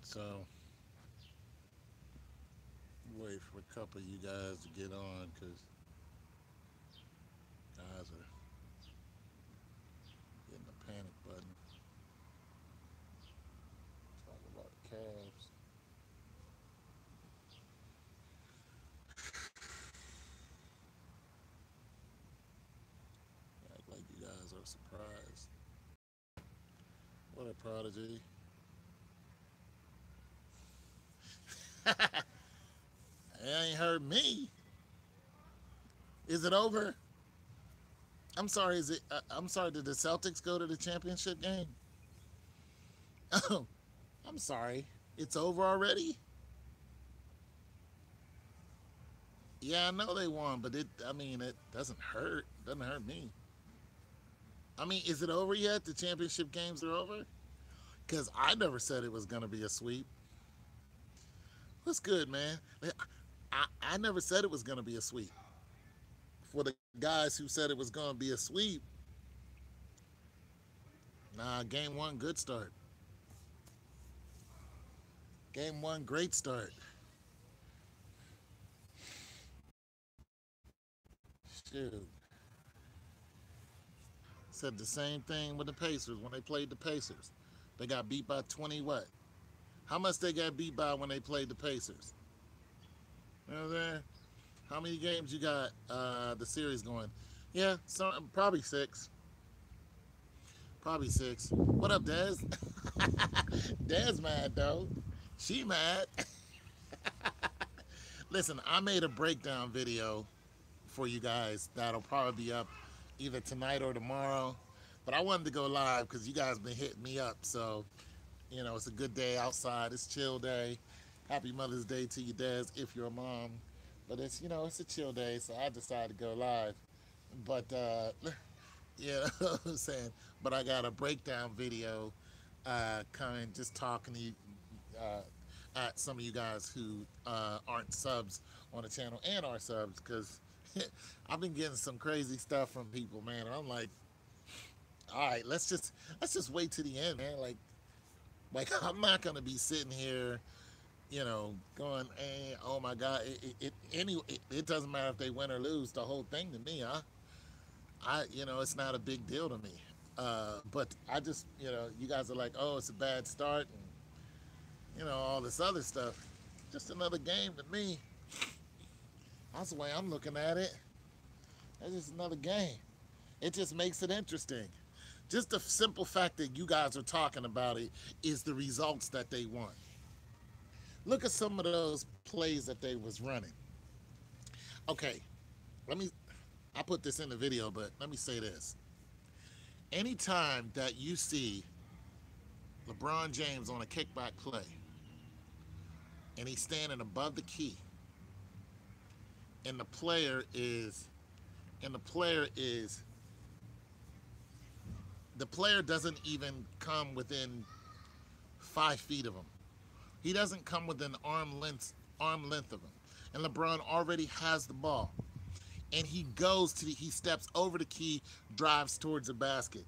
So wait for a couple of you guys to get on because guys are hitting the panic button. Talk about the Cavs. Act like you guys are surprised. What a prodigy. It ain't hurt me. Is it over? I'm sorry. Is it? I'm sorry. Did the Celtics go to the championship game? Oh, I'm sorry. It's over already. Yeah, I know they won, but it. I mean, it doesn't hurt. Doesn't hurt me. I mean, is it over yet? The championship games are over? Because I never said it was gonna be a sweep. What's good, man? I never said it was gonna be a sweep. For the guys who said it was gonna be a sweep, nah. Game one, good start. Game one, great start. Shoot. Said the same thing with the Pacers when they played the Pacers. They got beat by 20 what? How much they got beat by when they played the Pacers? You know what I'm saying? How many games you got the series going? Yeah, probably six. Probably six. What up, Dez? Dez mad though. She mad. Listen, I made a breakdown video for you guys that'll probably be up either tonight or tomorrow. But I wanted to go live because you guys been hitting me up. So, it's a good day outside. It's chill day. Happy Mother's Day to you, Des, if you're a mom. But it's a chill day, so I decided to go live. But you know what I'm saying? But I got a breakdown video coming, just talking to you, uh, at some of you guys who aren't subs on the channel and are subs, because I've been getting some crazy stuff from people, man. And I'm like, all right, let's just wait to the end, man. Like I'm not gonna be sitting here, going, hey, oh my God, it doesn't matter if they win or lose. The whole thing to me, it's not a big deal to me. But I just, you guys are like, oh, it's a bad start, and all this other stuff. Just another game to me. That's the way I'm looking at it. It's just another game. It just makes it interesting. Just the simple fact that you guys are talking about it is the results that they want. Look at some of those plays that they was running. Okay, let me. I put this in the video, but let me say this. Anytime that you see LeBron James on a kickback play and he's standing above the key, and the player is the player doesn't even come within 5 feet of him. He doesn't come within arm length of him. And LeBron already has the ball. And he steps over the key, drives towards the basket.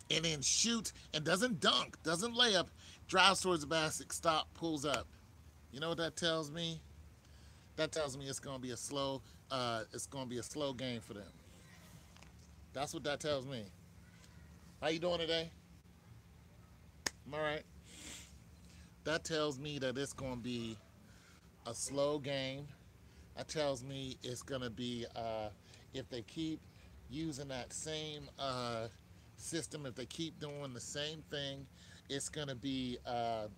And then shoots and doesn't dunk, doesn't lay up, drives towards the basket, stop, pulls up. You know what that tells me? That tells me it's gonna be a slow game for them. That's what that tells me. How you doing today? I'm all right. That tells me that it's gonna be a slow game. That tells me it's gonna be if they keep using that same system, if they keep doing the same thing, it's gonna be a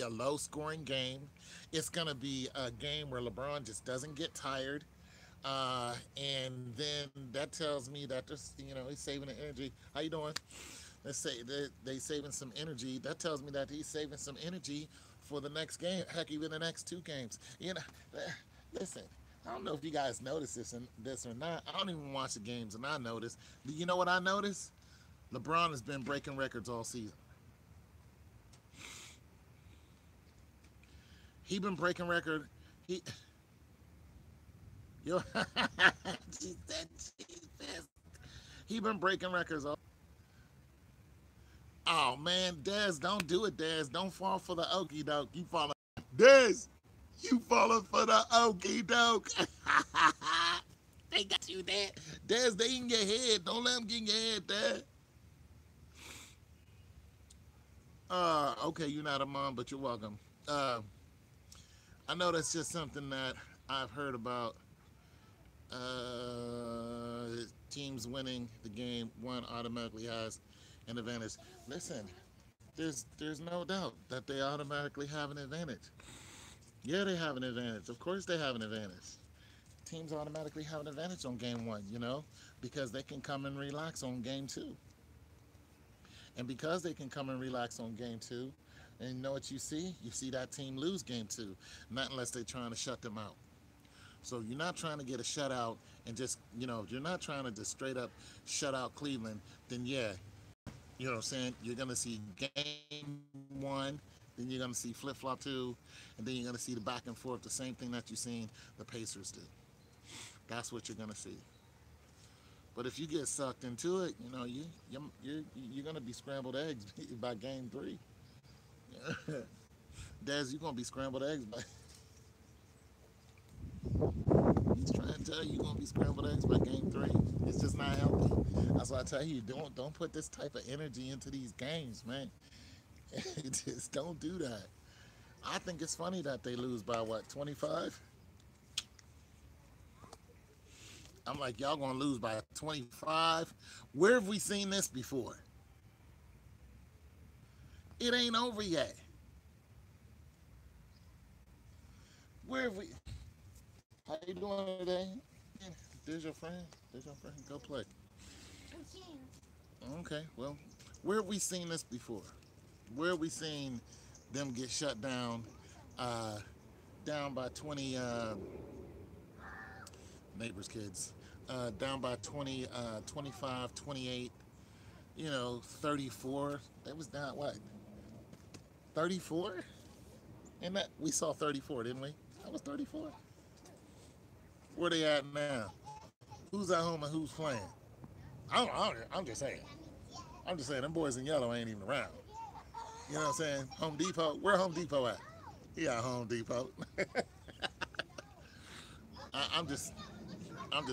low scoring game. It's gonna be a game where LeBron just doesn't get tired. And then that tells me that he's saving the energy. How you doing? Let's say they saving some energy. That tells me that he's saving some energy for the next game. Heck, even the next two games. Listen. I don't know if you guys notice this or not. I don't even watch the games, and I notice. Do you know what I notice? LeBron has been breaking records all season. He been breaking record. He yo, she said she's pissed. He been breaking records all. Oh man, Dez, don't do it, Dez. Don't fall for the okie doke. You falling, Dez. You falling for the okie doke. They got you, Dez. Dez, they in your head. Don't let them get in your head, Dez. Okay, you're not a mom, but you're welcome. Uh, I know that's just something that I've heard about. Teams winning the game, one automatically has an advantage. Listen, there's no doubt that they automatically have an advantage. Yeah, they have an advantage. Of course, they have an advantage. Teams automatically have an advantage on game one, because they can come and relax on game two. And because they can come and relax on game two, and you know what you see? You see that team lose game two, not unless they're trying to shut them out. So you're not trying to get a shutout and just, if you're not trying to just straight up shut out Cleveland, then yeah, you know what I'm saying? You're going to see game one, then you're going to see flip-flop two, and then you're going to see the back and forth, the same thing that you've seen the Pacers do. That's what you're going to see. But if you get sucked into it, you're going to be scrambled eggs by game three. Dez, you're going to be scrambled eggs by... He's trying to tell you you're gonna be scrambled eggs by game three. It's just not healthy. That's why I tell you, don't put this type of energy into these games, man. Just don't do that. I think it's funny that they lose by what, 25? I'm like, y'all gonna lose by 25? Where have we seen this before? It ain't over yet. Where have we? How you doing today? There's your friend. There's your friend. Go play. Okay, well, where have we seen this before? Where have we seen them get shut down, down by 20, neighbors' kids, down by 20, 25, 28, 34. That was down, what, 34? And that, we saw 34, didn't we? That was 34. Where they at now? Who's at home and who's playing? I'm just saying. I'm just saying, them boys in yellow ain't even around. You know what I'm saying? Home Depot. Where Home Depot at? He at Home Depot. I'm just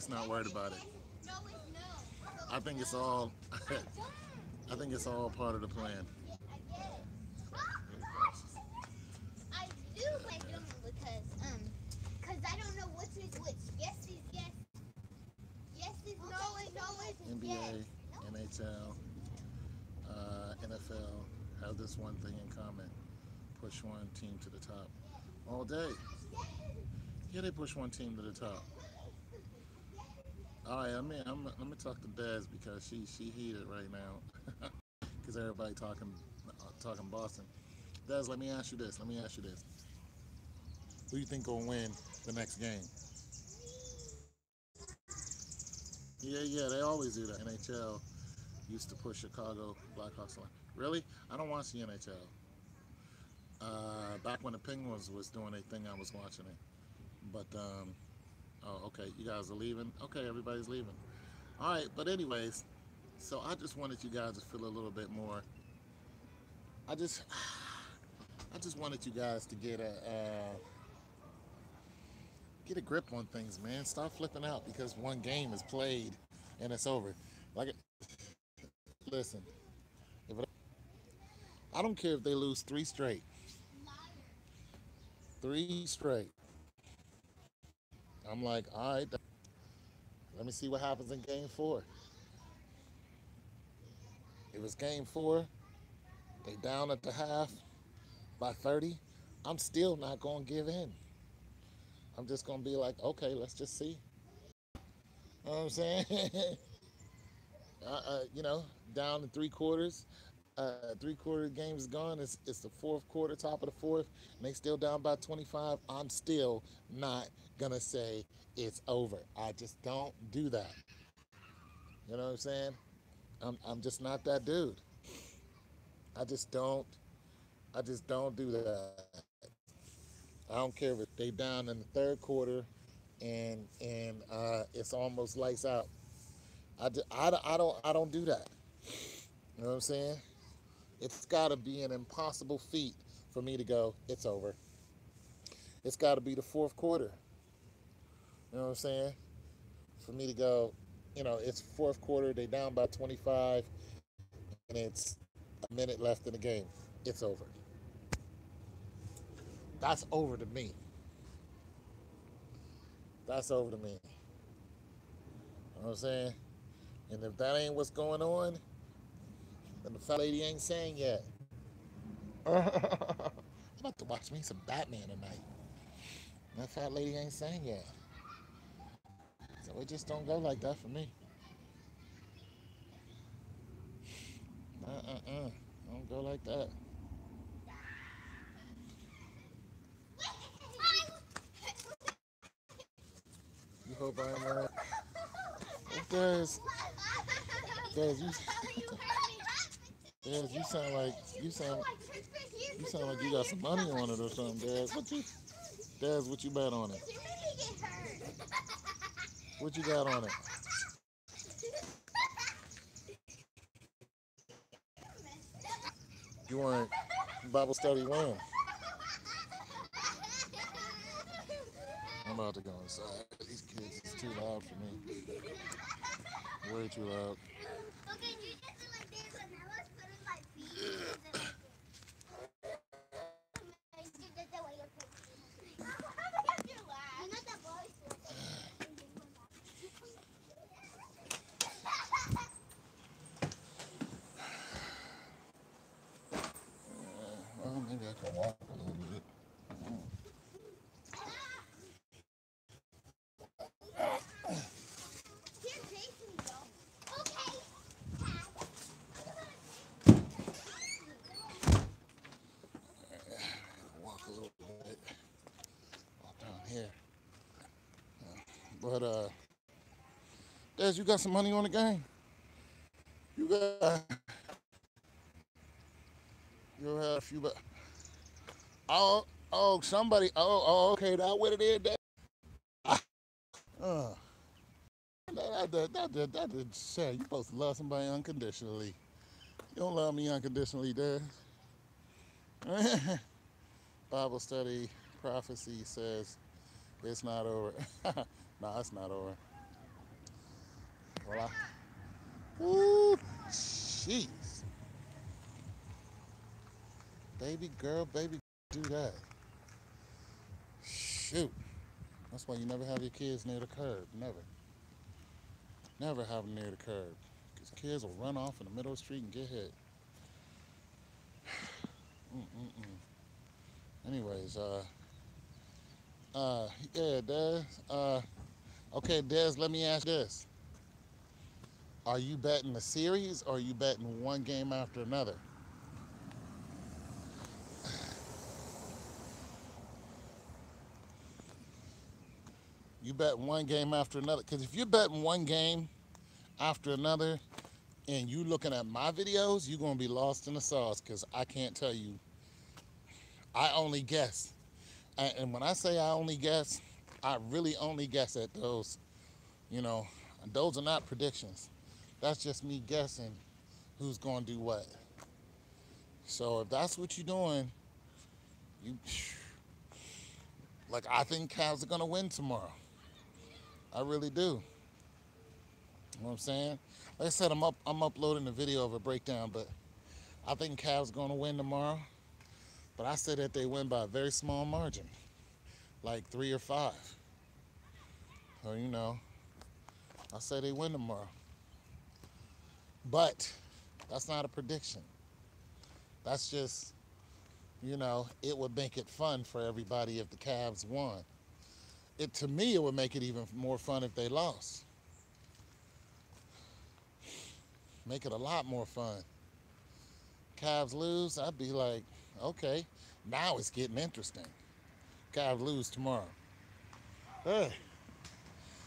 not worried about it. I think it's all I think it's all part of the plan. NBA, NHL, NFL have this one thing in common: push one team to the top all day. Yeah, they push one team to the top. All right, let me talk to Dez because she heated right now because everybody talking Boston. Dez, let me ask you this. Who you think gonna win the next game? Yeah, they always do that. NHL used to push Chicago Blackhawks line. Really? I don't watch the NHL. Back when the Penguins was doing their thing, I was watching it. But oh, okay, you guys are leaving. Okay, everybody's leaving. All right, but anyways, so I just wanted you guys to feel a little bit more. I just, I just wanted you guys to get a grip on things, man. Stop flipping out because one game is played and it's over. Like, listen, if it, I don't care if they lose three straight. I'm like, all right, let me see what happens in game four. If it's game four, they down at the half by 30, I'm still not going to give in. I'm just going to be like, okay, let's just see. You know what I'm saying? Down to three quarters. Three-quarter game is gone. It's the fourth quarter, top of the fourth, and they still down by 25. I'm still not going to say it's over. I just don't do that. You know what I'm saying? I'm just not that dude. I just don't. I just don't do that. I don't care if they down in the third quarter, and it's almost lights out. I don't do that. You know what I'm saying? It's got to be an impossible feat for me to go, it's over. It's got to be the fourth quarter. You know what I'm saying? For me to go, it's fourth quarter, they down by 25, and it's a minute left in the game. It's over. That's over to me. That's over to me. You know what I'm saying? And if that ain't what's going on, then the fat lady ain't saying yet. I'm about to watch me some Batman tonight. That fat lady ain't saying yet. So it just don't go like that for me. Don't go like that. You hope I am right. It does. Does you? Daz, you sound like you got some money on it or something, Daz. What you bet on it? What you got on it? You want Bible study when? I'm about to go inside. These kids is too loud for me. Way too loud. Okay, you just do like this and I was putting my feet. Well, maybe I can walk a little bit. Walk a little bit. Walk down here. But Des, you got some money on the game? You got you had a few but somebody okay, that what it is, Des? Uh, that did say you're supposed to love somebody unconditionally. You don't love me unconditionally, Des. Bible study prophecy says it's not over. No, it's not over. Well, ooh, jeez. Baby, do that. Shoot. That's why you never have your kids near the curb. Never. Never have them near the curb. Because kids will run off in the middle of the street and get hit. Anyways, yeah, Des. Okay, Des, let me ask this. Are you betting a series or are you betting one game after another? You bet one game after another. Because if you're betting one game after another and you looking at my videos, you're going to be lost in the sauce because I can't tell you. I only guess. And when I say I only guess, I really only guess at those. You know, those are not predictions. That's just me guessing who's going to do what. So if that's what you're doing, you like I think Cavs are going to win tomorrow. I really do. You know what I'm saying? Like I said, I'm uploading a video of a breakdown, but I think Cavs are going to win tomorrow. But I said that they win by a very small margin, like 3 or 5. So, I say they win tomorrow. But that's not a prediction. That's just, it would make it fun for everybody if the Cavs won. To me, it would make it even more fun if they lost. Make it a lot more fun. Cavs lose, I'd be like, okay, now it's getting interesting. Cavs lose tomorrow. Hey.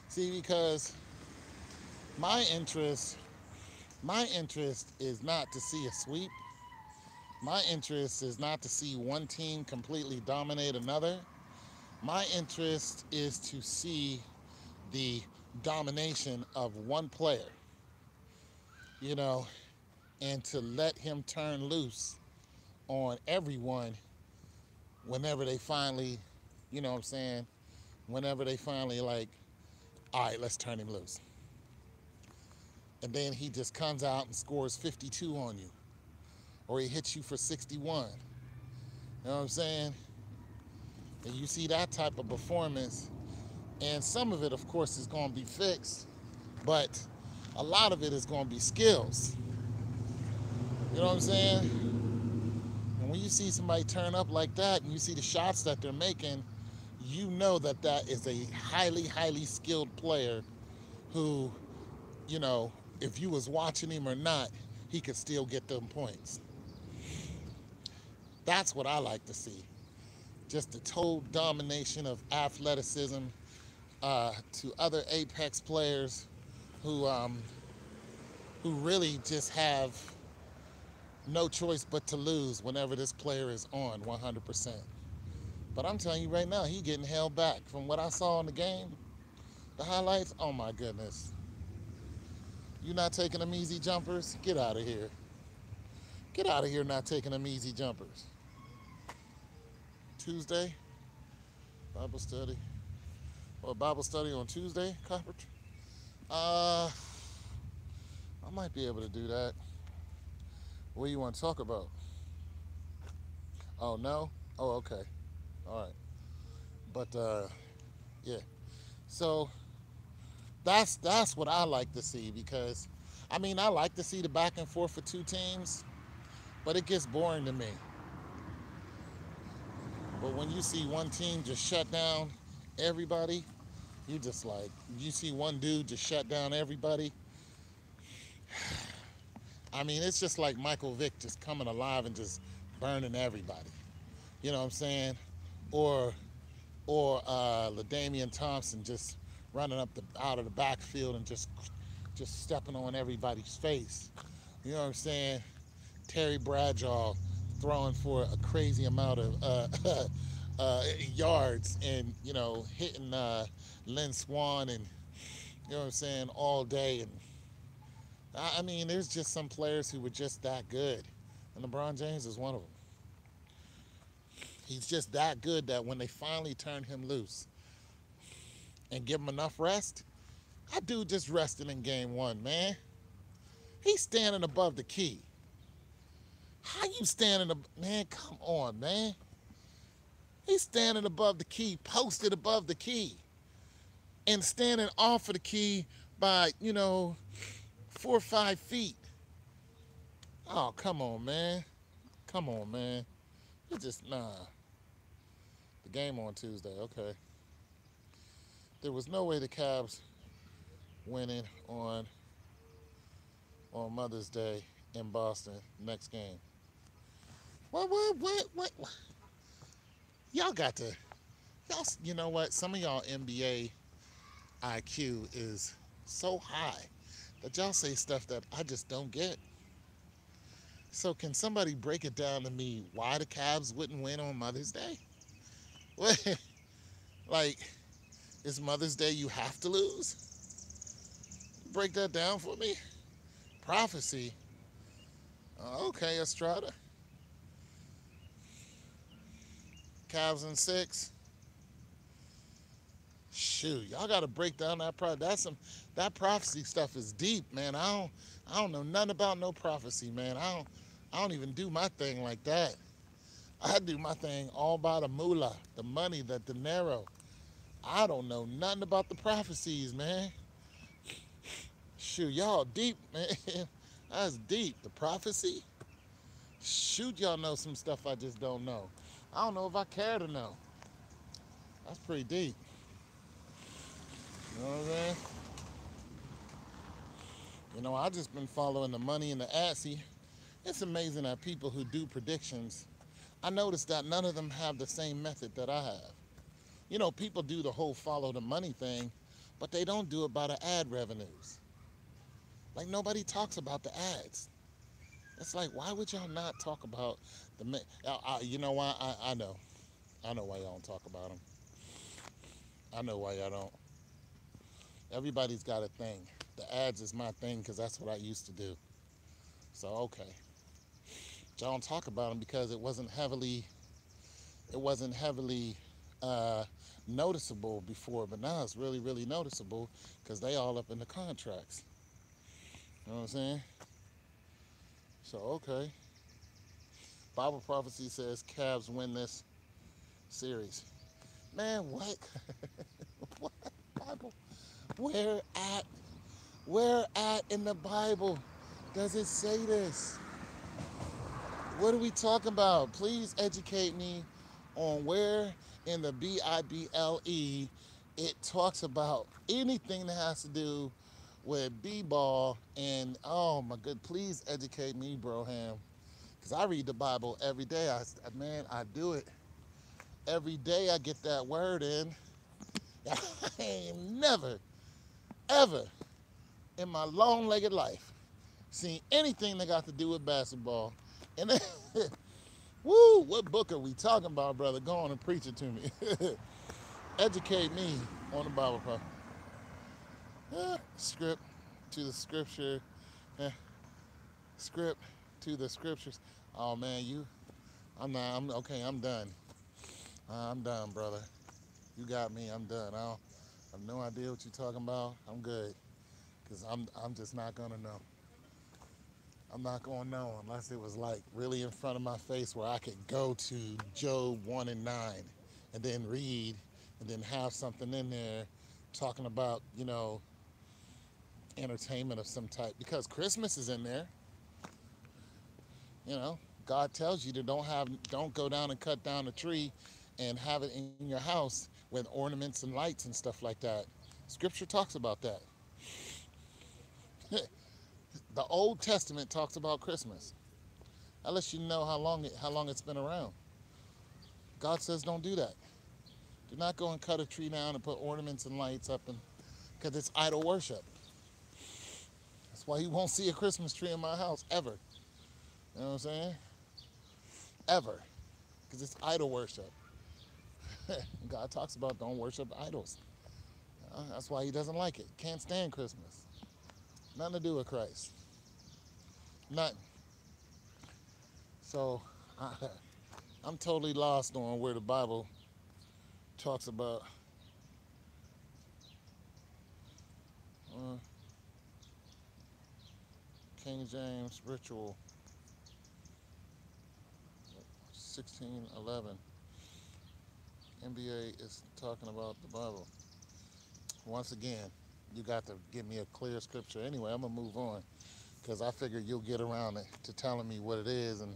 See, because my interest is not to see a sweep. My interest is not to see one team completely dominate another. My interest is to see the domination of one player. and to let him turn loose on everyone whenever they finally, you know what I'm saying, whenever they finally like, all right, let's turn him loose. And then he just comes out and scores 52 on you, or he hits you for 61. You know what I'm saying? And you see that type of performance, and some of it, of course, is going to be fixed, but a lot of it is going to be skills. You know what I'm saying? And when you see somebody turn up like that and you see the shots that they're making, you know that that is a highly, highly skilled player who, you know, if you was watching him or not, he could still get them points. That's what I like to see. Just the total domination of athleticism to other Apex players who really just have no choice but to lose whenever this player is on 100%. But I'm telling you right now, he getting held back. From what I saw in the game, the highlights, oh my goodness. You not taking them easy jumpers? Get out of here. Get out of here not taking them easy jumpers. Tuesday, Bible study. Or Bible study on Tuesday, Copper? I might be able to do that. What do you want to talk about? Oh, no? Oh, okay. All right. But, yeah. So, that's what I like to see because, I mean, I like to see the back and forth for two teams, but it gets boring to me. But when you see one team just shut down everybody, you just like, you see one dude just shut down everybody. I mean, it's just like Michael Vick just coming alive and just burning everybody. You know what I'm saying? Or LaDainian Thompson just running up out of the backfield and just stepping on everybody's face. You know what I'm saying? Terry Bradshaw throwing for a crazy amount of yards and, you know, hitting Lynn Swan and, you know what I'm saying, all day. And I mean, there's just some players who were just that good. And LeBron James is one of them. He's just that good that when they finally turn him loose and give him enough rest, that dude just rested in game one, man. He's standing above the key. How you standing man, come on, man. He's standing above the key, posted above the key, and standing off of the key by, you know, 4 or 5 feet. Oh, come on, man. Come on, man. You just, nah. The game on Tuesday, okay. There was no way the Cavs winning on Mother's Day in Boston next game. What? Y'all got to, you know what? Some of y'all NBA IQ is so high that y'all say stuff that I just don't get. So can somebody break it down to me why the Cavs wouldn't win on Mother's Day? What? Like, it's Mother's Day you have to lose? Break that down for me. Prophecy. Okay, Estrada. Cavs in 6. Shoot, y'all got to break down that that prophecy stuff is deep, man. I don't know nothing about no prophecy, man. I don't even do my thing like that. I do my thing all by the moolah, the money, the dinero. I don't know nothing about the prophecies, man. Shoot, y'all deep, man. That's deep. The prophecy? Shoot, y'all know some stuff I just don't know. I don't know if I care to know. That's pretty deep. You know what I'm saying? You know, I just been following the money and the assy. It's amazing that people who do predictions, I noticed that none of them have the same method that I have. You know, people do the whole follow the money thing, but they don't do it by the ad revenues. Like, nobody talks about the ads. It's like, why would y'all not talk about the... you know why? I know. I know why y'all don't talk about them. I know why y'all don't. Everybody's got a thing. The ads is my thing because that's what I used to do. So okay, don't talk about them because it wasn't heavily uh, noticeable before, but now it's really really noticeable because they all up in the contracts. You know what I'm saying? So okay, Bible prophecy says Cavs win this series. Man, what? What Bible? Where at? Where at in the Bible does it say this? What are we talking about? Please educate me on where in the Bible it talks about anything that has to do with b-ball. And oh my good, please educate me, Broham, because I read the Bible every day. Man, I do it every day. I get that word in. I ain't never, ever in my long-legged life seen anything that got to do with basketball. And then, woo, what book are we talking about, brother? Go on and preach it to me. Educate me on the Bible part. Script to the scripture. Eh, script to the scriptures. Oh man, I'm not. I'm okay. I'm done. I'm done, brother. You got me. I'm done. I have no idea what you're talking about. I'm good, cause I'm just not gonna know. I'm not gonna know unless it was like really in front of my face where I could go to Job 1 and 9 and then read and then have something in there talking about, entertainment of some type. Because Christmas is in there, you know. God tells you to don't go down and cut down a tree and have it in your house with ornaments and lights and stuff like that. Scripture talks about that. The Old Testament talks about Christmas. That lets you know how long it's been around. God says don't do that. Do not go and cut a tree down and put ornaments and lights up, and because it's idol worship. That's why you won't see a Christmas tree in my house ever. You know what I'm saying? Ever, because it's idol worship. God talks about don't worship idols. That's why He doesn't like it. Can't stand Christmas. Nothing to do with Christ. Nothing. So I'm totally lost on where the Bible talks about uh, King James ritual 1611. NBA is talking about the Bible. Once again, you got to give me a clear scripture. Anyway, I'm gonna move on because I figure you'll get around it to telling me what it is and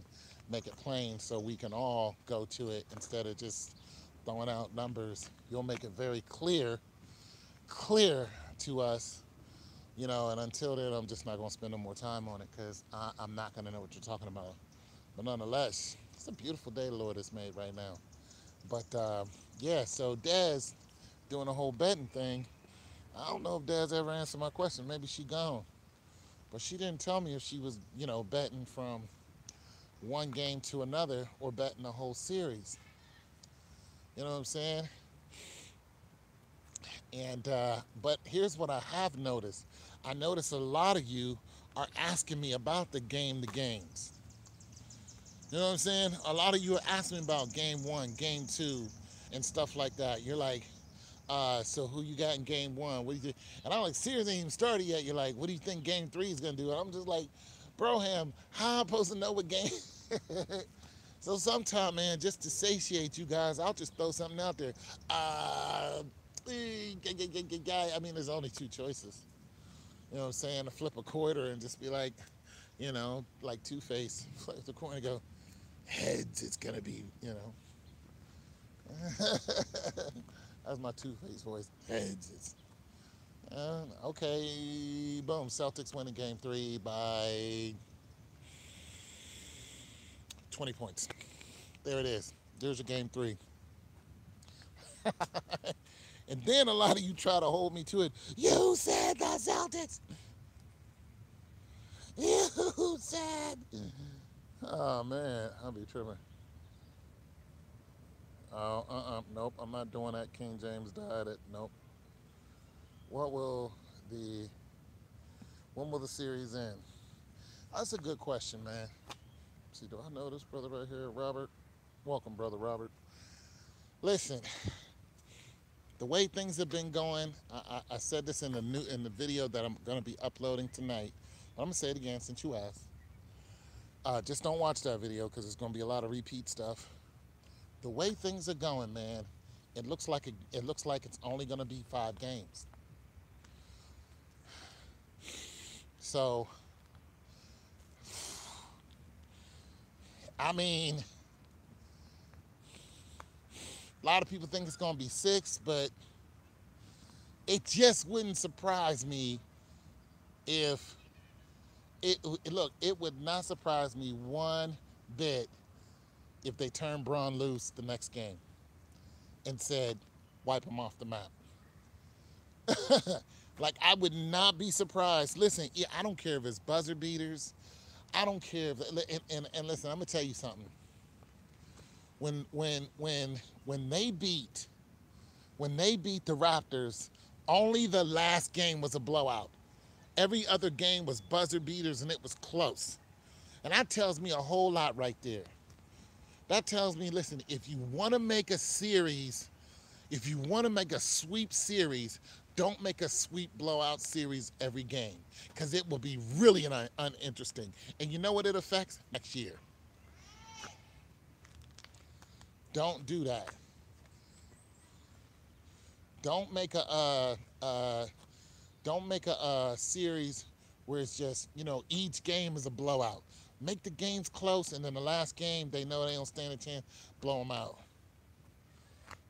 make it plain so we can all go to it instead of just throwing out numbers. You'll make it very clear to us, and until then, I'm just not gonna spend no more time on it because I'm not gonna know what you're talking about. But nonetheless, it's a beautiful day the Lord has made right now. But yeah, so Des doing the whole betting thing. I don't know if Des ever answered my question. Maybe she gone. But she didn't tell me if she was, betting from one game to another or betting the whole series. You know what I'm saying? And but here's what I have noticed. I notice a lot of you are asking me about the games. You know what I'm saying? A lot of you are asking me about game one, game two, and stuff like that. You're like, so who you got in game one? What do you think? And I'm like, series ain't even started yet. You're like, what do you think game three is gonna do? And I'm just like, Broham, how am I supposed to know what game? So sometime, man, just to satiate you guys, I'll just throw something out there. I mean, there's only two choices. You know what I'm saying? To flip a quarter and just be like, like Two-Face, flip the coin and go, heads, it's gonna be, That's my Two-Face voice. Heads, it's okay, boom. Celtics winning game three by 20 points. There it is. There's your game three. And then a lot of you try to hold me to it. You said the Celtics. You said. Oh, man. I'll be tripping. Oh, nope. I'm not doing that King James diet. Nope. What will the, when will the series end? That's a good question, man. See, do I know this brother right here, Robert? Welcome, brother Robert. Listen, the way things have been going, I said this in the video that I'm gonna be uploading tonight. But I'm gonna say it again since you asked. Just don't watch that video because there's gonna be a lot of repeat stuff. The way things are going, man, it looks like it's only gonna be 5 games. So, I mean, a lot of people think it's gonna be 6, but it just wouldn't surprise me if it would not surprise me one bit if they turned Braun loose the next game and said, wipe him off the map. Like, I would not be surprised. Listen, I don't care if it's buzzer beaters. I don't care if, and listen, I'm gonna tell you something. When they beat the Raptors, only the last game was a blowout. Every other game was buzzer beaters and it was close. And that tells me a whole lot right there. That tells me, listen, if you want to make a series, if you want to make a sweep series, don't make a sweep blowout series every game, because it will be really uninteresting. And you know what it affects? Next year. Don't do that. Don't make a series where it's just, each game is a blowout. Make the games close, and then the last game, they know they don't stand a chance, blow them out.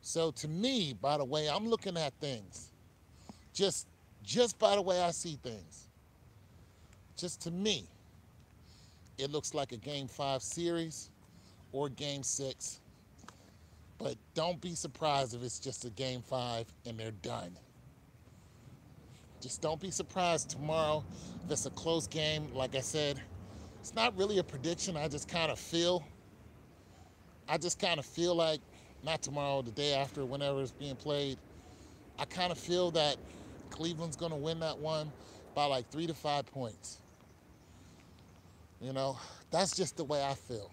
So to me, by the way I'm looking at things, just by the way I see things, just to me, it looks like a Game 5 series or Game 6. But don't be surprised if it's just a Game 5 and they're done. Just don't be surprised tomorrow if it's a close game. Like I said, it's not really a prediction. I just kind of feel like, not tomorrow, the day after, whenever it's being played, I kind of feel that Cleveland's going to win that one by like 3 to 5 points. That's just the way I feel.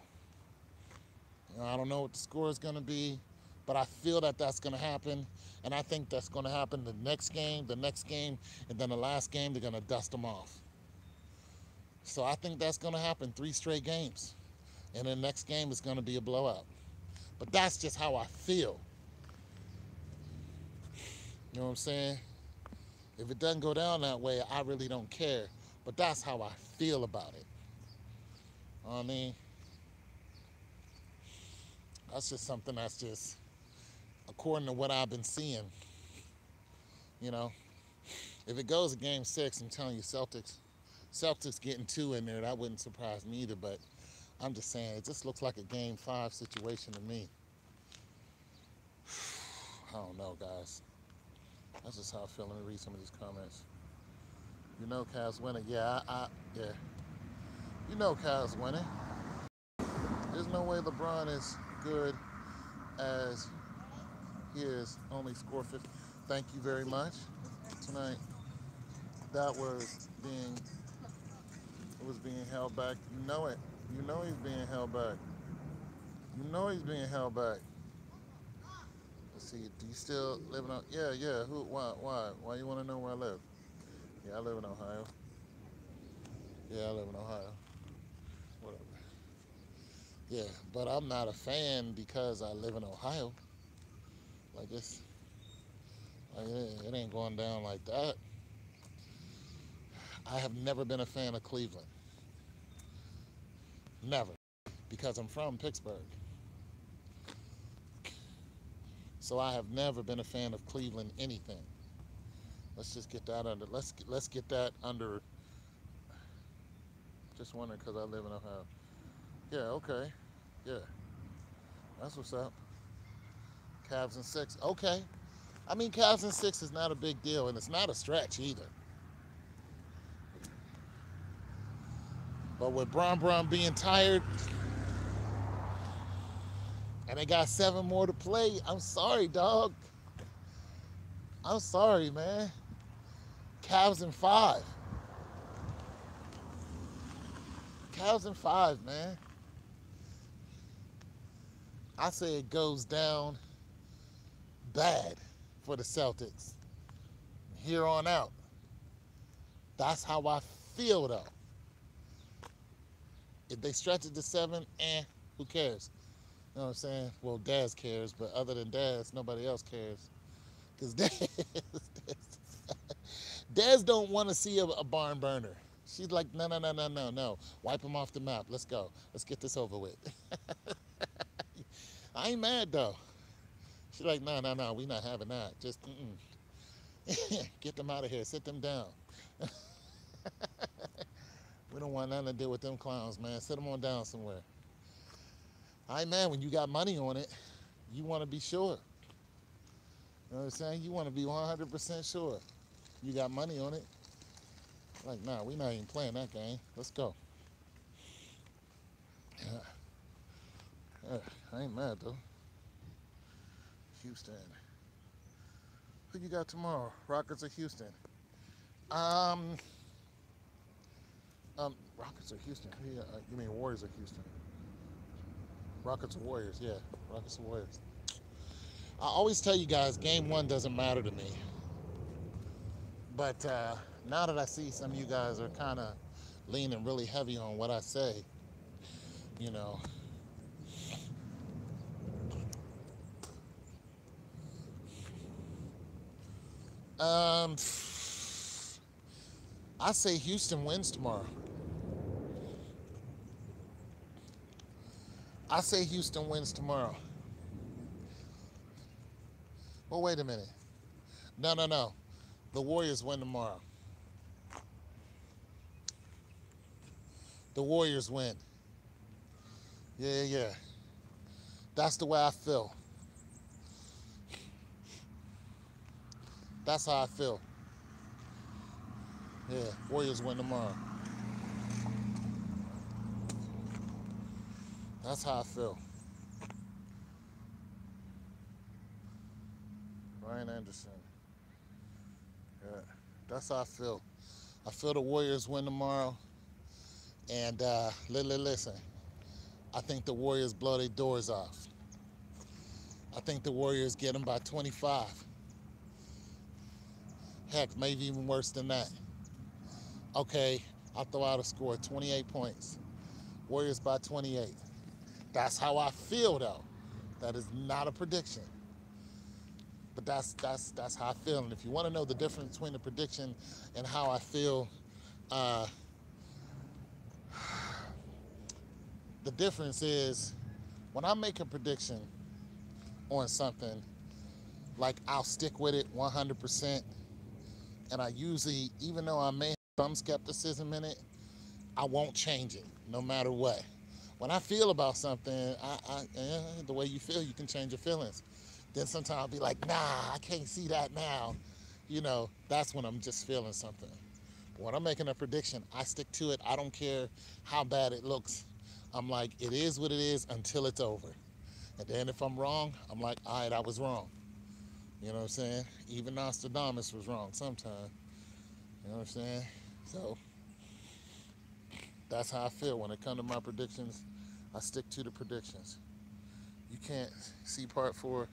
I don't know what the score is going to be, but I feel that that's going to happen. And I think that's going to happen the next game, and then the last game, they're going to dust them off. So I think that's going to happen 3 straight games. And the next game is going to be a blowout. But that's just how I feel. You know what I'm saying? If it doesn't go down that way, I really don't care. But that's how I feel about it. You know what I mean? That's just something that's just according to what I've been seeing. If it goes to Game 6, I'm telling you, Celtics getting 2 in there, that wouldn't surprise me either. But I'm just saying, it just looks like a Game 5 situation to me. I don't know, guys. That's just how I feel. Let me read some of these comments. Cavs winning. Yeah, yeah. Cavs winning. There's no way LeBron is good as he is. Only score 50. Thank you very much. Tonight, that was being held back. You know it. You know he's being held back. You know he's being held back. Let's see. Do you still live in? Yeah. Who? Why? Why you want to know where I live? Yeah, I live in Ohio. Whatever. Yeah, but I'm not a fan because I live in Ohio. Like it ain't going down like that. I have never been a fan of Cleveland. Never. Because I'm from Pittsburgh. So I have never been a fan of Cleveland anything. Let's just get that under. Let's get that under. Just wondering because I live in Ohio. Yeah, okay. Yeah. That's what's up. Cavs in 6. Okay. I mean, Cavs in 6 is not a big deal, and it's not a stretch either. But with Braun being tired, and they got 7 more to play, I'm sorry, dog. I'm sorry, man. Cavs in 5. Cavs in 5, man. I say it goes down bad for the Celtics here on out. That's how I feel, though. If they stretch it to 7, who cares? You know what I'm saying? Well, Daz cares, but other than Daz, nobody else cares. Because Daz don't want to see a barn burner. She's like, no, no, no, no, no, no. Wipe him off the map. Let's go. Let's get this over with. I ain't mad, though. She's like, no, no, no, we not having that. Just, get them out of here. Sit them down. We don't want nothing to do with them clowns, man. Sit them on down somewhere. I ain't mad when you got money on it. You want to be sure. You know what I'm saying? You want to be 100% sure. You got money on it. Like, nah, we not even playing that game. Let's go. I ain't mad, though. Houston. Who you got tomorrow? Rockets or Houston? Rockets or Houston? You mean Warriors or Houston? Rockets or Warriors? Yeah, Rockets or Warriors. I always tell you guys, game 1 doesn't matter to me. But now that I see some of you guys are kind of leaning really heavy on what I say, you know. I say Houston wins tomorrow. I say Houston wins tomorrow. Well, wait a minute. No, no, no. The Warriors win tomorrow. The Warriors win. Yeah, yeah. That's the way I feel. That's how I feel. Yeah, Warriors win tomorrow. That's how I feel. Ryan Anderson. Yeah, that's how I feel. I feel the Warriors win tomorrow. And listen, I think the Warriors blow their doors off. I think the Warriors get them by 25. Heck, maybe even worse than that. Okay, I'll throw out a score, 28 points. Warriors by 28. That's how I feel, though. That is not a prediction. But that's how I feel. And if you want to know the difference between the prediction and how I feel, the difference is when I make a prediction on something, like I'll stick with it 100%. And I usually, even though I may have some skepticism in it, I won't change it no matter what. When I feel about something, the way you feel, you can change your feelings. Then sometimes I'll be like, nah, I can't see that now. You know, that's when I'm just feeling something. But when I'm making a prediction, I stick to it. I don't care how bad it looks. I'm like, it is what it is until it's over. And then if I'm wrong, I'm like, all right, I was wrong. You know what I'm saying? Even Nostradamus was wrong sometime. You know what I'm saying? So that's how I feel when it comes to my predictions. I stick to the predictions. You can't see part 4.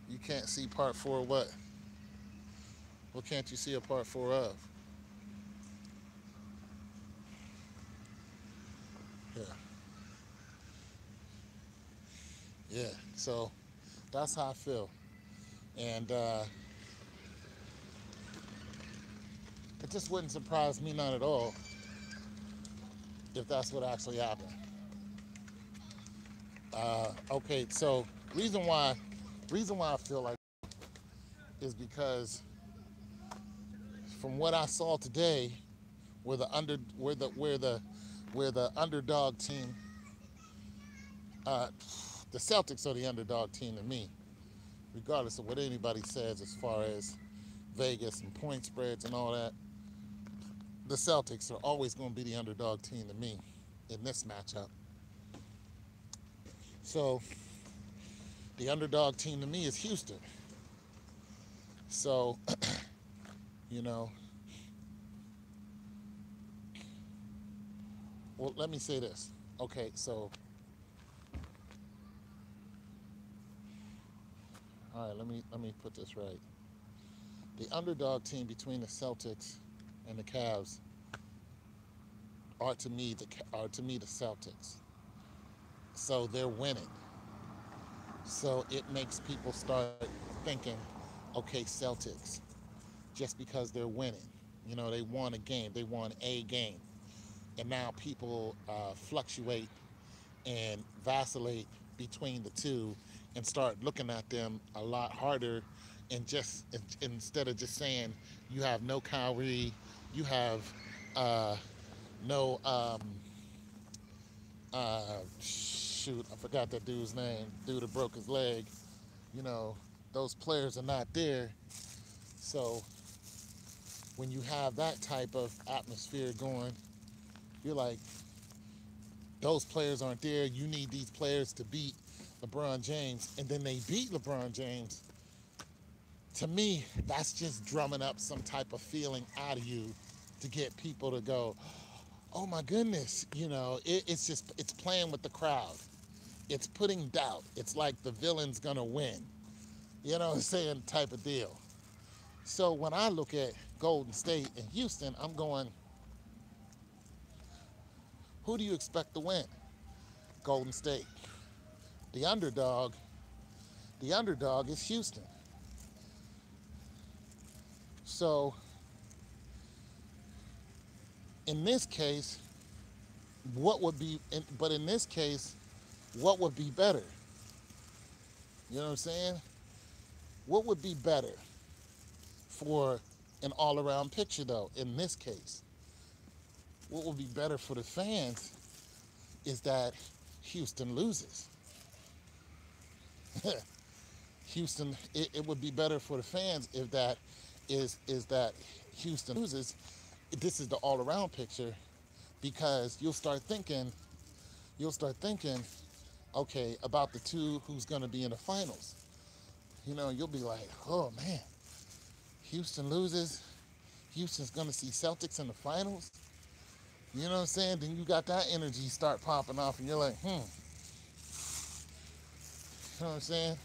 You can't see part 4 of what? What can't you see a part 4 of? Yeah. Yeah. So that's how I feel. And it just wouldn't surprise me none at all if that's what actually happened. Okay, so reason why I feel like is because from what I saw today, we're the underdog team. The Celtics are the underdog team to me, regardless of what anybody says as far as Vegas and point spreads and all that. The Celtics are always going to be the underdog team to me in this matchup. So the underdog team to me is Houston. So, you know, Well, let me say this. Okay, so all right, let me put this right. The underdog team between the Celtics and the Cavs are to me the Celtics. So they're winning. So it makes people start thinking, okay, Celtics, just because they're winning. They won a game, they won a game. And now people fluctuate and vacillate between the two and start looking at them a lot harder, and just instead of just saying you have no Kyrie, you have uh, no shoot, I forgot that dude's name, dude that broke his leg. you know those players are not there. So when you have that type of atmosphere going, you're like, those players aren't there. You need these players to beat LeBron James, and then they beat LeBron James. To me, that's just drumming up some type of feeling out of you to get people to go, oh my goodness. It's playing with the crowd. It's putting doubt. It's like the villain's gonna win. You know what I'm saying? Type of deal. So when I look at Golden State and Houston, I'm going, who do you expect to win? Golden State. The underdog, the underdog is Houston. So in this case, but in this case, what would be better? You know what I'm saying? What would be better for an all-around picture, though, in this case? What would be better for the fans is that Houston loses. It would be better for the fans if that is that Houston loses. This is the all-around picture, because you'll start thinking, okay, about the two who's going to be in the finals. You'll be like, oh man, Houston loses. Houston's going to see Celtics in the finals. You know what I'm saying? Then you got that energy start popping off, and you're like, You know what I'm saying?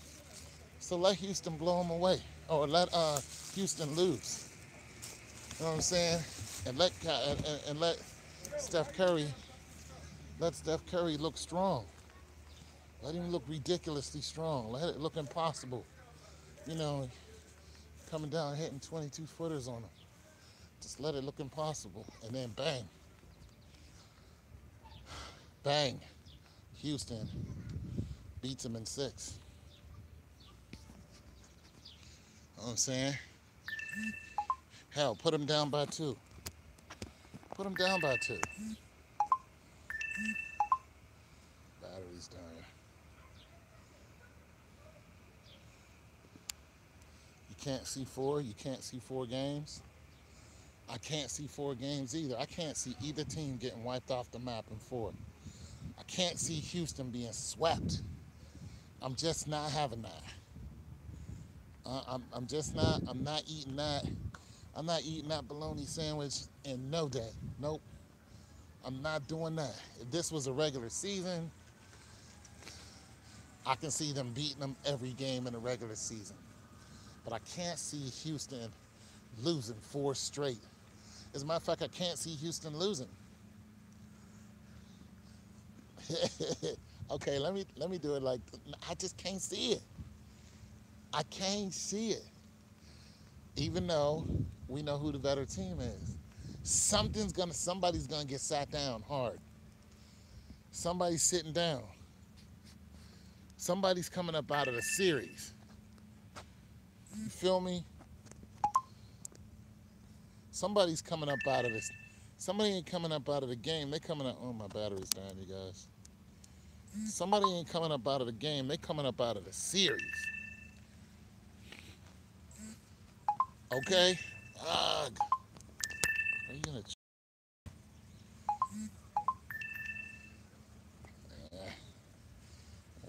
So let Houston blow them away, or let Houston lose. You know what I'm saying? And let Steph Curry look strong. Let him look ridiculously strong. Let it look impossible. You know, Coming down hitting 22 footers on him. Just let it look impossible, and then bang, bang. Houston beats him in 6. You know what I'm saying? Hell, put him down by 2. Put him down by 2. Battery's dying. You can't see 4. You can't see 4 games. I can't see 4 games either. I can't see either team getting wiped off the map in 4. I can't see Houston being swept. I'm just not having that. I'm just not. I'm not eating that. I'm not eating that bologna sandwich in no day. Nope. I'm not doing that. If this was a regular season, I can see them beating them every game in the regular season. But I can't see Houston losing 4 straight. As a matter of fact, I can't see Houston losing. Okay, let me do it like, I just can't see it. I can't see it. Even though we know who the better team is. Somebody's gonna get sat down hard. Somebody's sitting down. Somebody's coming up out of the series. You feel me? Somebody's coming up out of this. Somebody ain't coming up out of the game. They coming up. Oh, my battery's dying, you guys. Somebody ain't coming up out of the game. They coming up out of the series. Okay? Ugh. Are you gonna?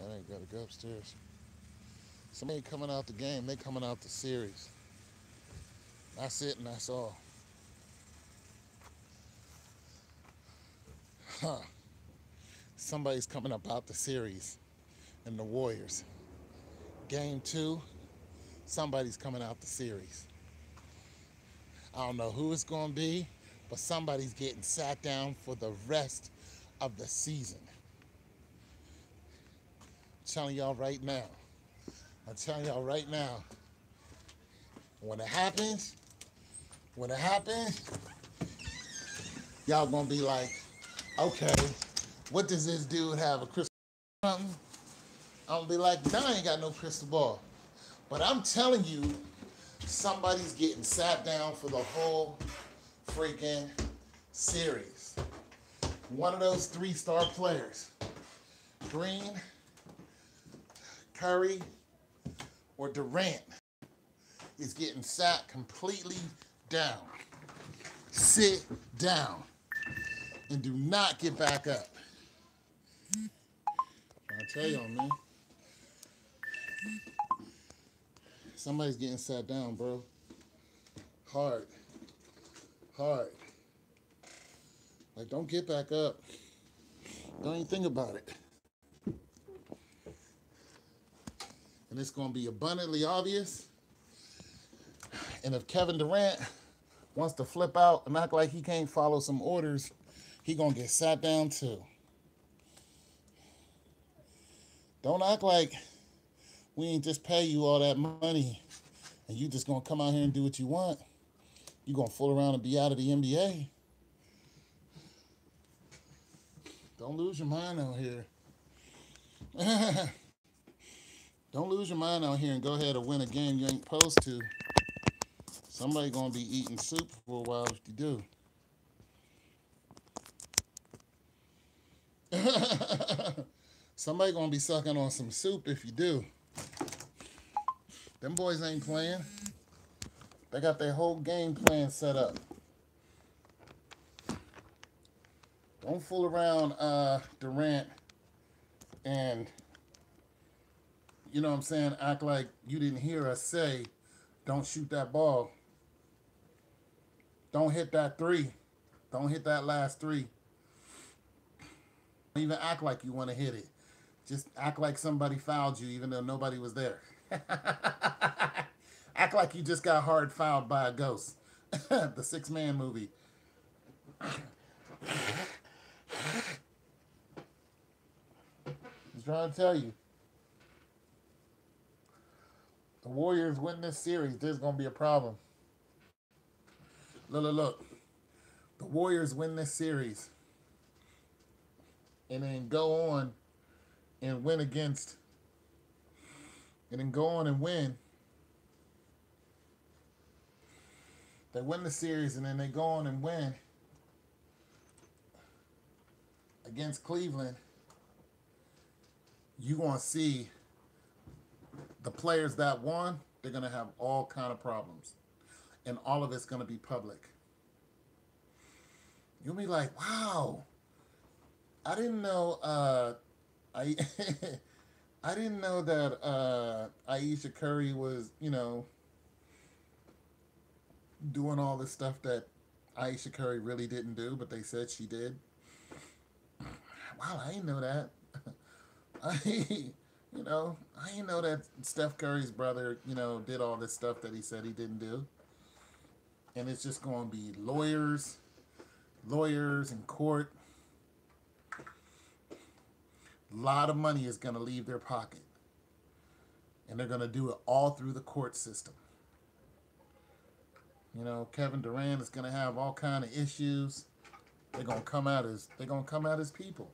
I ain't gotta go upstairs. Somebody coming out the game. They coming out the series. That's it, and that's all. Huh. Somebody's coming up out the series in the Warriors. Game 2, somebody's coming out the series. I don't know who it's going to be, but somebody's getting sat down for the rest of the season. I'm telling y'all right now. I'm telling y'all right now. When it happens, y'all gonna be like, okay, what does this dude have, a crystal ball? I'm gonna be like, nah, I ain't got no crystal ball. But I'm telling you, somebody's getting sat down for the whole freaking series. One of those 3-star players, Green, Curry, or Durant, is getting sat completely down. Sit down and do not get back up. I tell y'all, man. Somebody's getting sat down, bro. Hard. Like, don't get back up. Don't even think about it. And it's going to be abundantly obvious. And if Kevin Durant wants to flip out and act like he can't follow some orders, he going to get sat down too. Don't act like we ain't just pay you all that money and you just going to come out here and do what you want. You going to fool around and be out of the NBA. Don't lose your mind out here. Don't lose your mind out here and go ahead and win a game you ain't supposed to. Somebody gonna be eating soup for a while if you do. Somebody gonna be sucking on some soup if you do. Them boys ain't playing. They got their whole game plan set up. Don't fool around, Durant, and, you know what I'm saying, act like you didn't hear us say, don't shoot that ball. Don't hit that 3. Don't hit that last 3. Don't even act like you want to hit it. Just act like somebody fouled you even though nobody was there. Act like you just got hard fouled by a ghost. The 6 Man movie. Just trying to tell you. The Warriors win this series, there's going to be a problem. Look. The Warriors win this series and then go on and win against, and then go on and win. They win the series and then they go on and win against Cleveland. You want to see the players that won, they're going to have all kind of problems. And all of it's going to be public. You'll be like, wow, I didn't know, I didn't know that Ayesha Curry was, doing all this stuff that Ayesha Curry really didn't do, but they said she did. Wow, I didn't know that. I didn't know that Steph Curry's brother, did all this stuff that he said he didn't do. And it's just going to be lawyers in court. A lot of money is going to leave their pocket. And they're going to do it all through the court system. Kevin Durant is going to have all kind of issues. They're going to come out as people.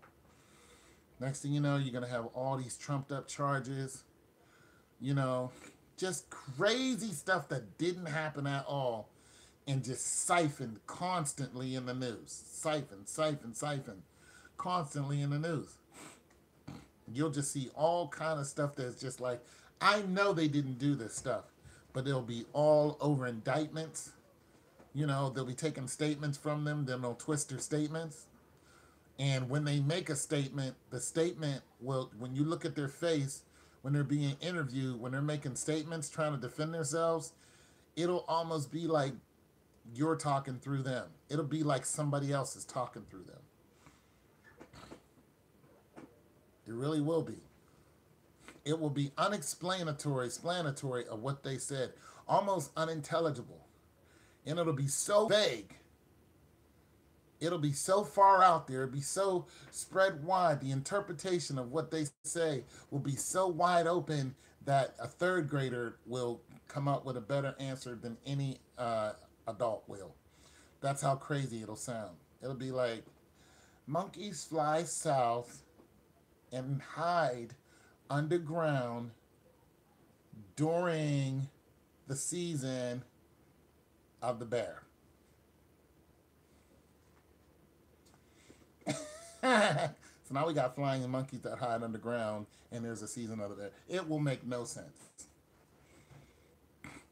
Next thing you know, you're going to have all these trumped up charges. Just crazy stuff that didn't happen at all and just siphoned constantly in the news. Siphon, constantly in the news. You'll just see all kind of stuff that's just like, I know they didn't do this stuff, but they'll be all over indictments. They'll be taking statements from them, then they'll twist their statements. And when they make a statement, the statement will, when you look at their face, when they're being interviewed, when they're making statements, trying to defend themselves, it'll almost be like you're talking through them. It'll be like somebody else is talking through them. It really will be. It will be explanatory of what they said, almost unintelligible. And it'll be so vague. It'll be so far out there. It'll be so spread wide. The interpretation of what they say will be so wide open that a third grader will come up with a better answer than any adult will. That's how crazy it'll sound. It'll be like, monkeys fly south and hide underground during the season of the bear. So now we got flying monkeys that hide underground, and there's a season of the bear. It will make no sense.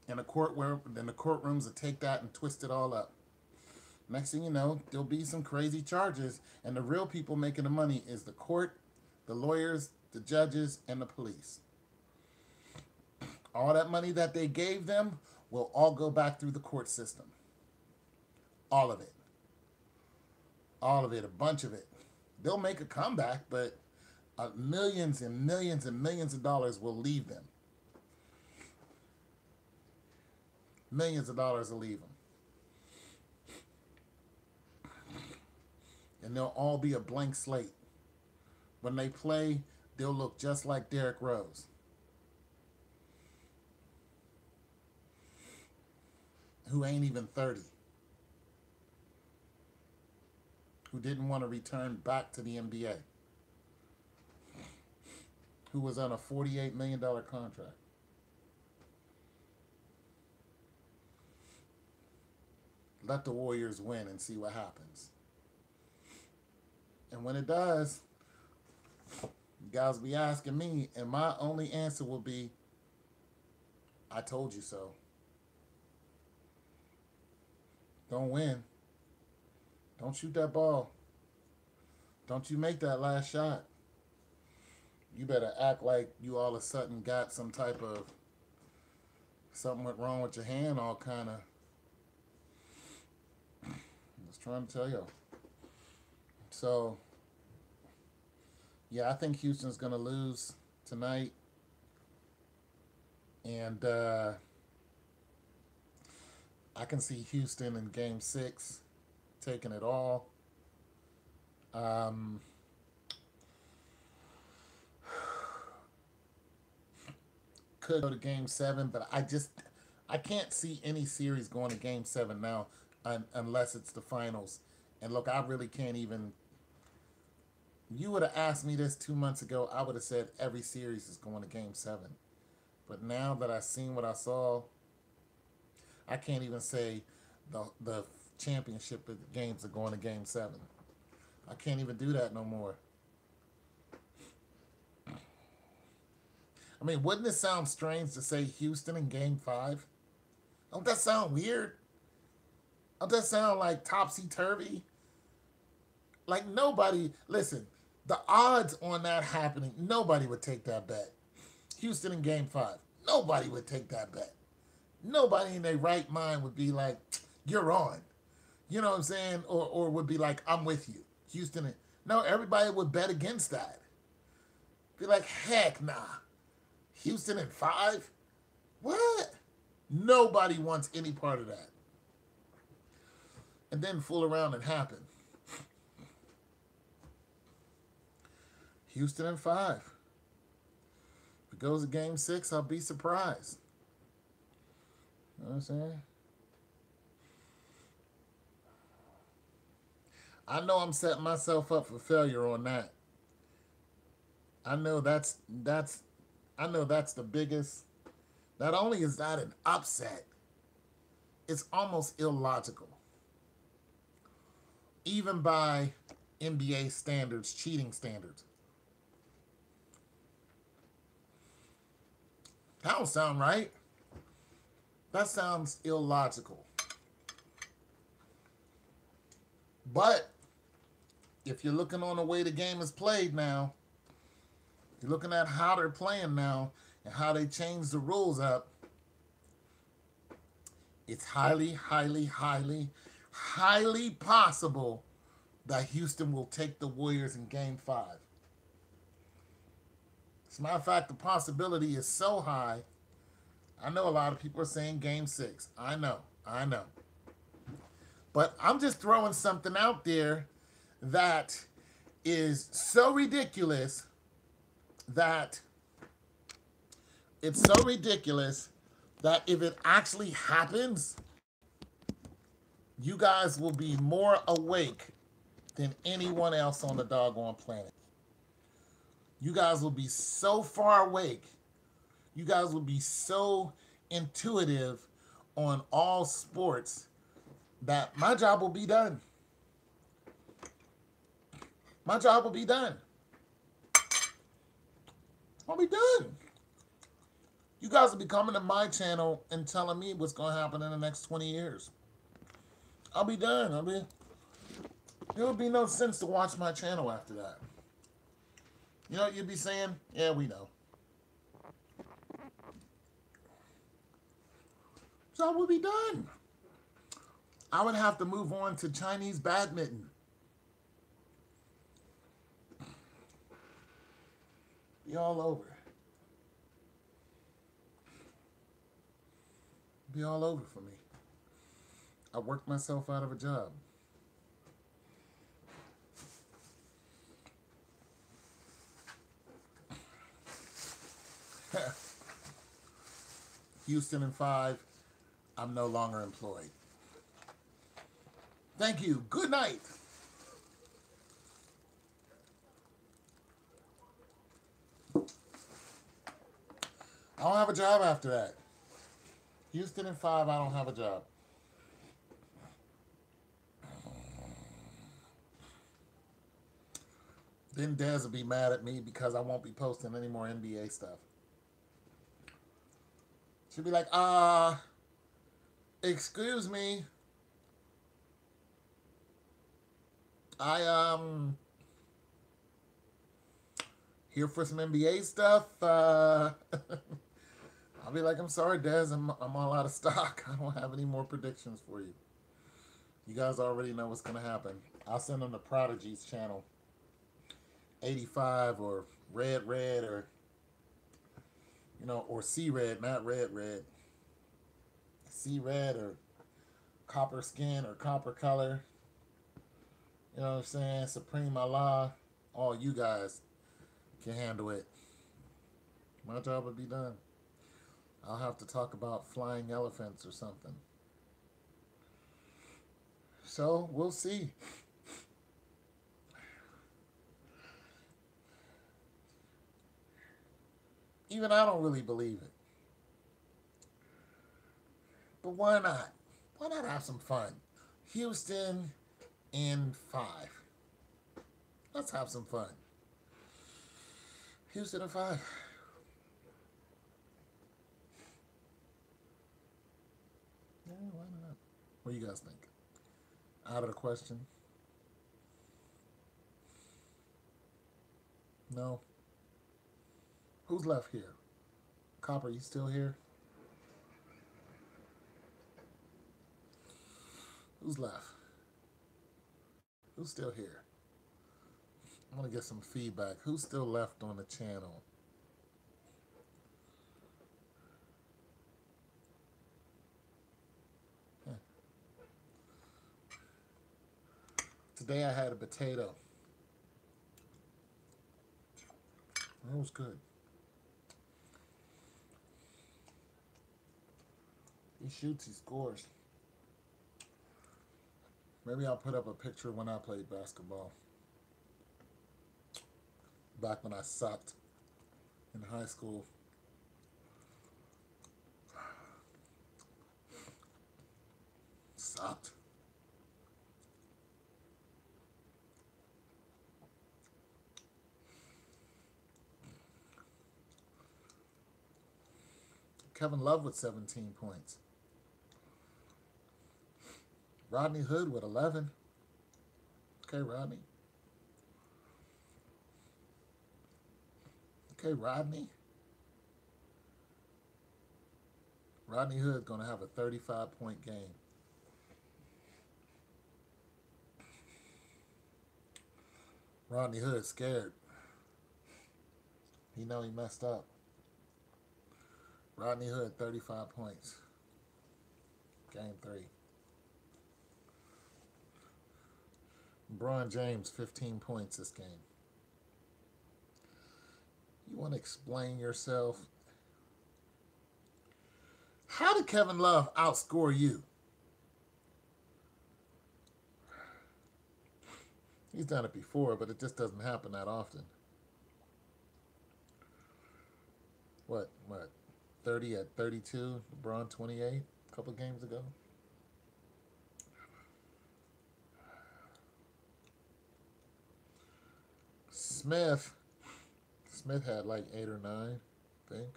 And the courtrooms will take that and twist it all up. Next thing you know, there'll be some crazy charges, and the real people making the money is the court, the lawyers, the judges, and the police. All that money that they gave them will all go back through the court system. All of it. All of it, a bunch of it. They'll make a comeback, but millions and millions and millions of dollars will leave them. Millions of dollars will leave them. And they'll all be a blank slate. When they play, they'll look just like Derrick Rose. Who ain't even 30. Who didn't want to return back to the NBA. Who was on a $48 million contract. Let the Warriors win and see what happens. And when it does, you guys will be asking me, and my only answer will be, I told you so. Don't win. Don't shoot that ball. Don't you make that last shot. You better act like you all of a sudden got some type of, something went wrong with your hand, all kind of. I was trying to tell you. So, yeah, I think Houston's going to lose tonight. And I can see Houston in Game 6 taking it all. Could go to Game 7, but I can't see any series going to Game 7 now unless it's the finals. And look, I really can't even. You would have asked me this 2 months ago, I would have said every series is going to Game 7. But now that I've seen what I saw, I can't even say the championship games are going to Game 7. I can't even do that no more. I mean, wouldn't it sound strange to say Houston in Game 5? Don't that sound weird? Don't that sound like topsy-turvy? Like nobody, listen, the odds on that happening, nobody would take that bet. Houston in Game 5, nobody would take that bet. Nobody in their right mind would be like, you're on. You know what I'm saying? Or would be like, I'm with you. Houston, no, everybody would bet against that. Be like, heck nah. Houston in 5? What? Nobody wants any part of that. And then fool around and happen. Houston in 5. If it goes to Game 6, I'll be surprised. You know what I'm saying? I know I'm setting myself up for failure on that. I know that's the biggest. Not only is that an upset, it's almost illogical. Even by NBA standards, cheating standards. That don't sound right. That sounds illogical. But if you're looking on the way the game is played now, you're looking at how they're playing now and how they change the rules up, it's highly, highly, highly, highly possible that Houston will take the Warriors in Game 5. As a matter of fact, the possibility is so high. I know a lot of people are saying game six. I know. I know. But I'm just throwing something out there that is so ridiculous that it's so ridiculous that if it actually happens, you guys will be more awake than anyone else on the doggone planet. You guys will be so far awake. You guys will be so intuitive on all sports that my job will be done. My job will be done. I'll be done. You guys will be coming to my channel and telling me what's going to happen in the next 20 years. I'll be done. There will be no sense to watch my channel after that. You know what you'd be saying? Yeah, we know. So I would be done. I would have to move on to Chinese badminton. Be all over. Be all over for me. I worked myself out of a job. Houston in 5. I'm no longer employed. Thank you. Good night. I don't have a job after that. Houston in 5, I don't have a job. Then Dez will be mad at me because I won't be posting any more NBA stuff. She'll be like, excuse me. Here for some NBA stuff. I'll be like, I'm sorry, Dez, I'm all out of stock. I don't have any more predictions for you. You guys already know what's going to happen. I'll send them to Prodigy's channel. 85 or Red or, you know, or C-Red, not Red. C-Red or Copper Skin or Copper Color. You know what I'm saying? Supreme Allah. All you guys can handle it. My job would be done. I'll have to talk about flying elephants or something. So, we'll see. Even I don't really believe it. But why not? Why not have some fun? Houston in 5. Let's have some fun. Houston in 5. Yeah, why not? What do you guys think? Out of the question? No? Who's left here? Copper, you still here? Who's left? Who's still here? I'm going to get some feedback. Who's still left on the channel? Today I had a potato. It was good. He shoots, he scores. Maybe I'll put up a picture when I played basketball. Back when I sucked in high school. Sucked. Kevin Love with 17 points. Rodney Hood with 11. Okay, Rodney. Okay, Rodney. Rodney Hood's going to have a 35-point game. Rodney Hood's scared. He know he messed up. Rodney Hood, 35 points. Game 3. LeBron James, 15 points this game. You want to explain yourself? How did Kevin Love outscore you? He's done it before, but it just doesn't happen that often. What? 30 at 32, LeBron 28 a couple games ago. Smith had like 8 or 9, I think.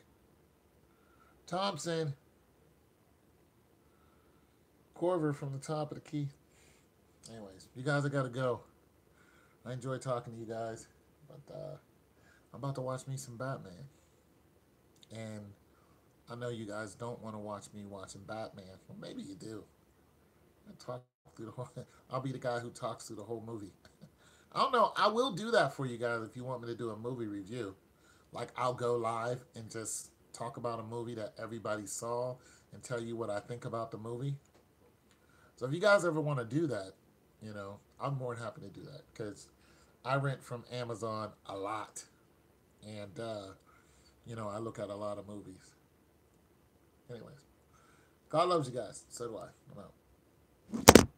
Thompson, Corver from the top of the key. Anyways, you guys, I gotta go. I enjoy talking to you guys, but I'm about to watch me some Batman, and I know you guys don't want to watch me watching Batman. Well, maybe you do. I talk through the whole. I'll be the guy who talks through the whole movie. I don't know. I will do that for you guys if you want me to do a movie review. Like, I'll go live and just talk about a movie that everybody saw and tell you what I think about the movie. So if you guys ever want to do that, I'm more than happy to do that because I rent from Amazon a lot, and I look at a lot of movies. Anyways, God loves you guys. So do I. I'm out.